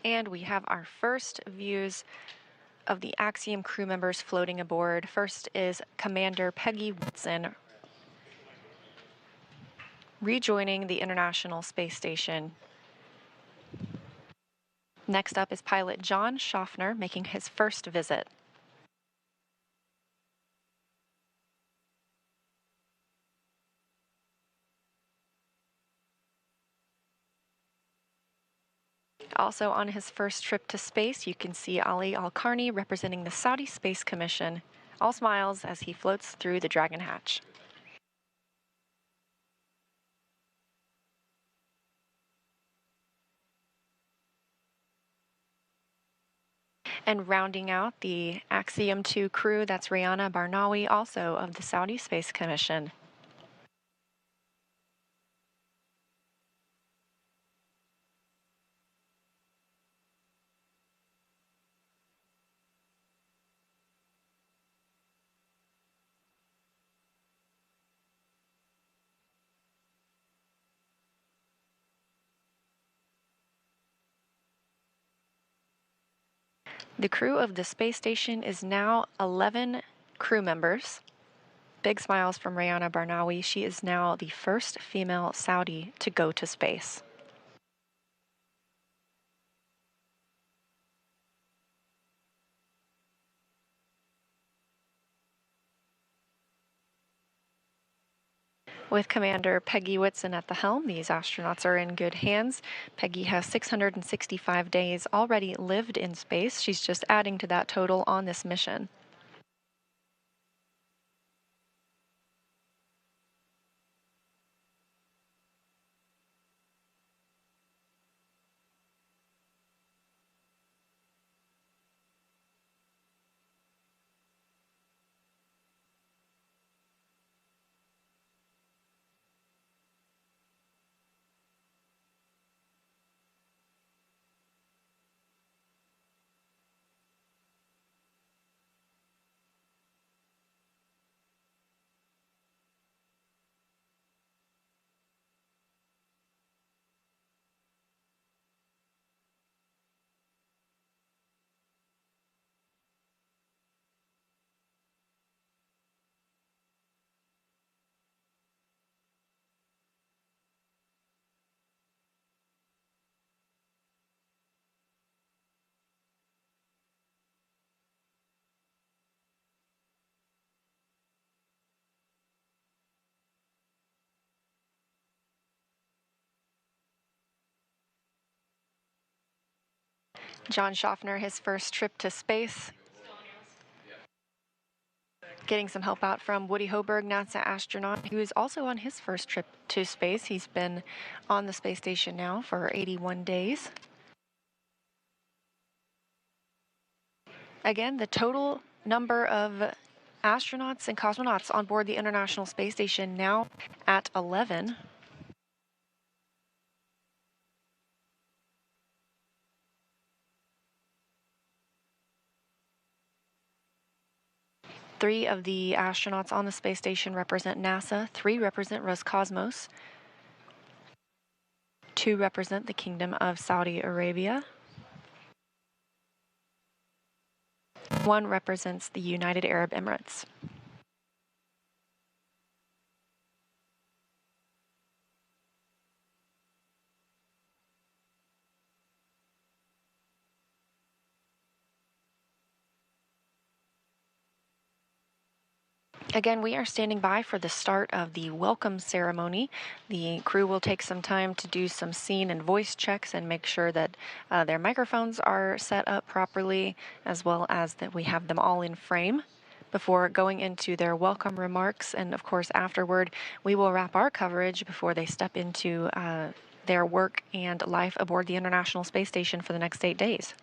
And we have our first views of the Axiom crew members floating aboard. First is Commander Peggy Whitson rejoining the International Space Station. Next up is pilot John Schaffner making his first visit. Also on his first trip to space, you can see Ali Al-Karni representing the Saudi Space Commission. All smiles as he floats through the Dragon hatch. And rounding out the Axiom-2 crew, that's Rayana Barnawi, also of the Saudi Space Commission. The crew of the space station is now 11 crew members. Big smiles from Rayana Barnawi. She is now the first female Saudi to go to space. With Commander Peggy Whitson at the helm, these astronauts are in good hands. Peggy has 665 days already lived in space. She's just adding to that total on this mission. John Schaffner, his first trip to space. Getting some help out from Woody Hoberg, NASA astronaut, who is also on his first trip to space. He's been on the space station now for 81 days. Again, the total number of astronauts and cosmonauts on board the International Space Station now at 11. Three of the astronauts on the space station represent NASA, 3 represent Roscosmos, 2 represent the Kingdom of Saudi Arabia, 1 represents the United Arab Emirates. Again, we are standing by for the start of the welcome ceremony. The crew will take some time to do some scene and voice checks and make sure that their microphones are set up properly, as well as that we have them all in frame before going into their welcome remarks. And of course, afterward, we will wrap our coverage before they step into their work and life aboard the International Space Station for the next 8 days.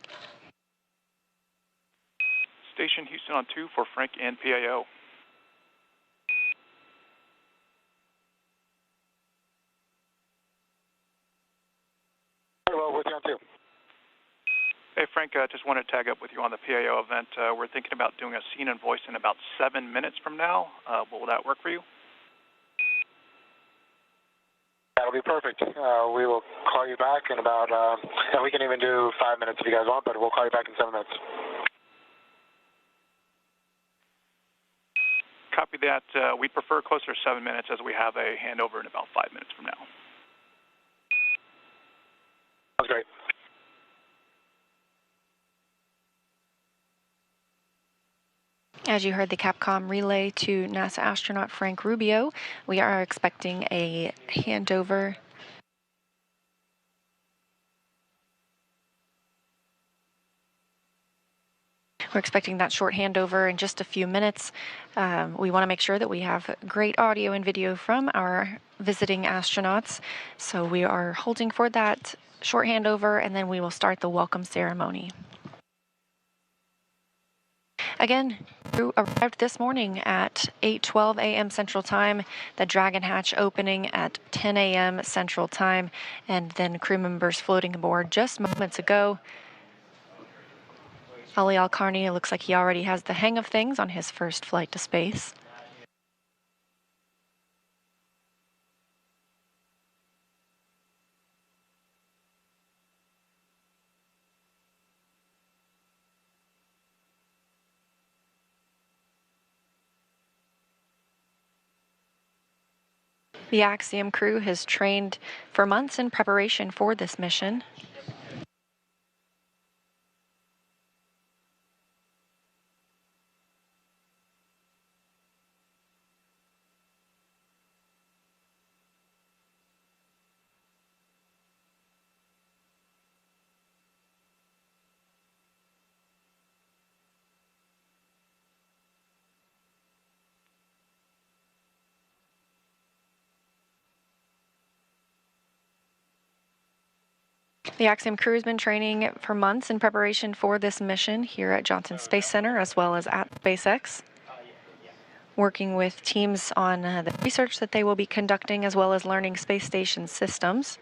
Station Houston on 2 for Frank and PAO. Hello, with you on 2. Hey, Frank, just wanted to tag up with you on the PAO event. We're thinking about doing a scene and voice in about 7 minutes from now. Will that work for you? That'll be perfect. We will call you back in about, and we can even do 5 minutes if you guys want, but we'll call you back in 7 minutes. Copy that. We'd prefer closer to 7 minutes as we have a handover in about 5 minutes from now. That's great. As you heard the Capcom relay to NASA astronaut Frank Rubio, we are expecting a handover. We're expecting that short handover in just a few minutes. We want to make sure that we have great audio and video from our visiting astronauts. So we are holding for that short handover, and then we will start the welcome ceremony. Again, crew arrived this morning at 8:12 a.m. Central Time, the Dragon Hatch opening at 10 a.m. Central Time, and then crew members floating aboard just moments ago. Ali Al-Karni looks like he already has the hang of things on his first flight to space. The Axiom crew has trained for months in preparation for this mission. The Axiom crew has been training for months in preparation for this mission here at Johnson Space Center as well as at SpaceX, working with teams on the research that they will be conducting as well as learning space station systems.